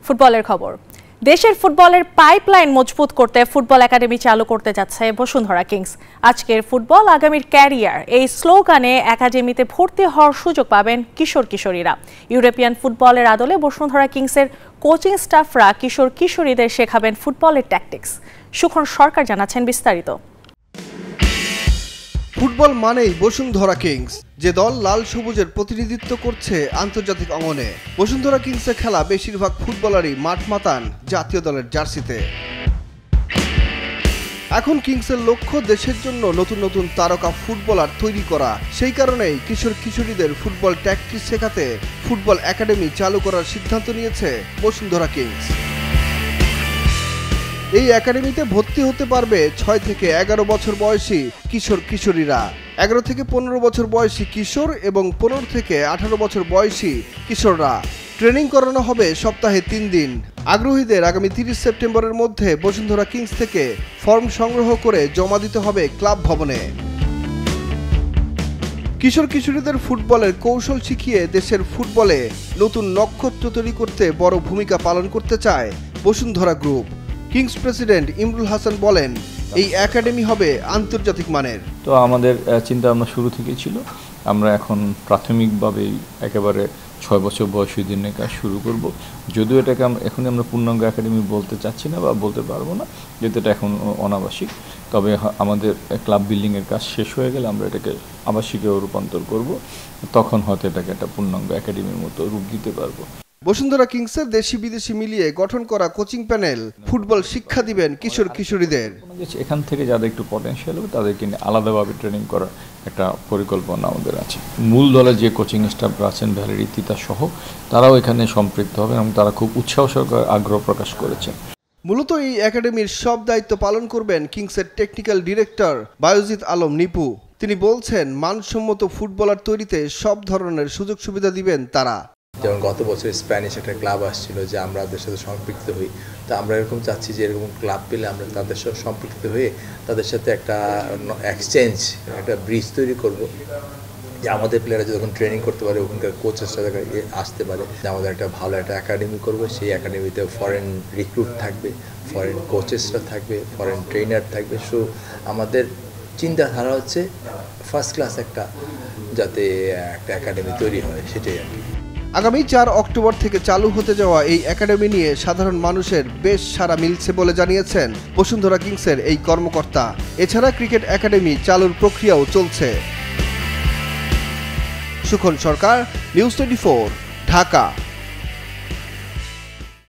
ফুটবলের খবর। দেশের ফুটবলের পাইপলাইন মজবুত করতে ফুটবল একাডেমি চালু করতে যাচ্ছে বসুন্ধরা কিংস। আজকের ফুটবল আগামীর ক্যারিয়ার এই স্লোগানে একাডেমিতে ভর্তি হওয়ার সুযোগ পাবেন কিশোর কিশোরীরা। ইউরোপিয়ান ফুটবলের আদলে বসুন্ধরা কিংসের কোচিং স্টাফরা কিশোর কিশোরীদের শেখাবেন ফুটবলের ট্যাকটিক্স। সুখন সরকার জানাচ্ছেন বিস্তারিত। ফুটবল মানেই বসুন্ধরা কিংস, যে দল লাল সবুজের প্রতিনিধিত্ব করছে আন্তর্জাতিক অঙ্গনে। বসুন্ধরা কিংসে খেলা বেশিরভাগ ফুটবলারই মাঠ মাতান জাতীয় দলের জার্সিতে। এখন কিংসের লক্ষ্য দেশের জন্য নতুন নতুন তারকা ফুটবলার তৈরি করা। সেই কারণেই কিশোর কিশোরীদের ফুটবল ট্যাকটিক্স শেখাতে ফুটবল একাডেমি চালু করার সিদ্ধান্ত নিয়েছে বসুন্ধরা কিংস। এই একাডেমিতে ভর্তি হতে পারবে 6 থেকে 11 বছর বয়সী কিশোর কিশোরীরা। 11 থেকে 15 বছর বয়সী কিশোর এবং 15 থেকে 18 বছর বয়সী কিশোররা। ট্রেনিং করানো হবে সপ্তাহে 3 দিন। আগ্রহীদের আগামী 30 সেপ্টেম্বরের মধ্যে বসুন্ধরা কিংস থেকে ফর্ম সংগ্রহ করে জমা দিতে হবে ক্লাব ভবনে। কিশোর কিশোরীদের ফুটবলের কৌশল শিখিয়ে দেশের ফুটবলে নতুন নক্ষত্র তৈরি করতে বড় ভূমিকা পালন করতে চায় Bashundhara group. Kings president Imrul Hasan বলেন, এই একাডেমি হবে আন্তর্জাতিক মানের। তো আমাদের চিন্তা ভাবনা শুরু থেকেই ছিল, আমরা এখন প্রাথমিকভাবেই একেবারে 6 বছর বয়সীদের নিয়ে কাজ শুরু করব। যদিও এটাকে এখনই আমরা পূর্ণাঙ্গ একাডেমি বলতে চাচ্ছি না বা বলতে পারবো না, যেহেতু এটা এখন অনাবাসিক। তবে আমাদের ক্লাব বিল্ডিংয়ের কাজ শেষ হয়ে গেলে আমরা এটাকে আবাসিকেও রূপান্তর করব, তখন হয়তো এটাকে একটা পূর্ণাঙ্গ একাডেমির মতো রূপ দিতে পারবো। বসুন্ধরা কিংসের দেশি বিদেশি মিলিয়ে গঠন করা কোচিং প্যানেল ফুটবল শিক্ষা দিবেন কিশোর কিশোরীদের। এখান থেকে যাদের একটু পটেনশিয়াল হবে তাদেরকে আলাদাভাবে ট্রেনিং করার একটা পরিকল্পনা আমাদের আছে। মূল দলে যে কোচিং স্টাফরা আছেন ভ্যালেরি তিতা সহ, তারাও এখানে সম্পৃক্ত হবে এবং তারা খুব উৎসাহ সহকারে আগ্রহ প্রকাশ করেছেন। মূলত এই একাডেমির সব দায়িত্ব পালন করবেন কিংসের টেকনিক্যাল ডিরেক্টর বায়জিৎ আলম নিপু। তিনি বলছেন, মানসম্মত ফুটবলার তৈরিতে সব ধরনের সুযোগ সুবিধা দিবেন তারা। যেমন গত বছর স্প্যানিশ একটা ক্লাব আসছিল যে আমরা ওদের সাথে সম্পৃক্ত হই, তো আমরা এরকম চাচ্ছি যে এরকম ক্লাব পেলে আমরা তাদের সাথে সম্পৃক্ত হয়ে তাদের সাথে একটা এক্সচেঞ্জ, একটা ব্রিজ তৈরি করব, যে আমাদের প্লেয়াররা যখন ট্রেনিং করতে পারে, ওখানকার কোচেসরা আসতে পারে, যে আমাদের একটা ভালো একটা একাডেমি করবো। সেই একাডেমিতে ফরেন রিক্রুট থাকবে, ফরেন কোচেসরা থাকবে, ফরেন ট্রেনার থাকবে। সো আমাদের চিন্তাধারা হচ্ছে ফার্স্ট ক্লাস একটা যাতে একটা একাডেমি তৈরি হয়, সেটাই আর কি। আগামী 4 অক্টোবর থেকে চালু হতে যাওয়া এই একাডেমি নিয়ে সাধারণ মানুষের বেশ সাড়া মিলছে বলে জানিয়েছেন বসুন্ধরা কিংসের এই কর্মকর্তা। এছাড়া ক্রিকেট একাডেমি চালুর প্রক্রিয়াও চলছে। সুখন সরকার, নিউজ 24, ঢাকা।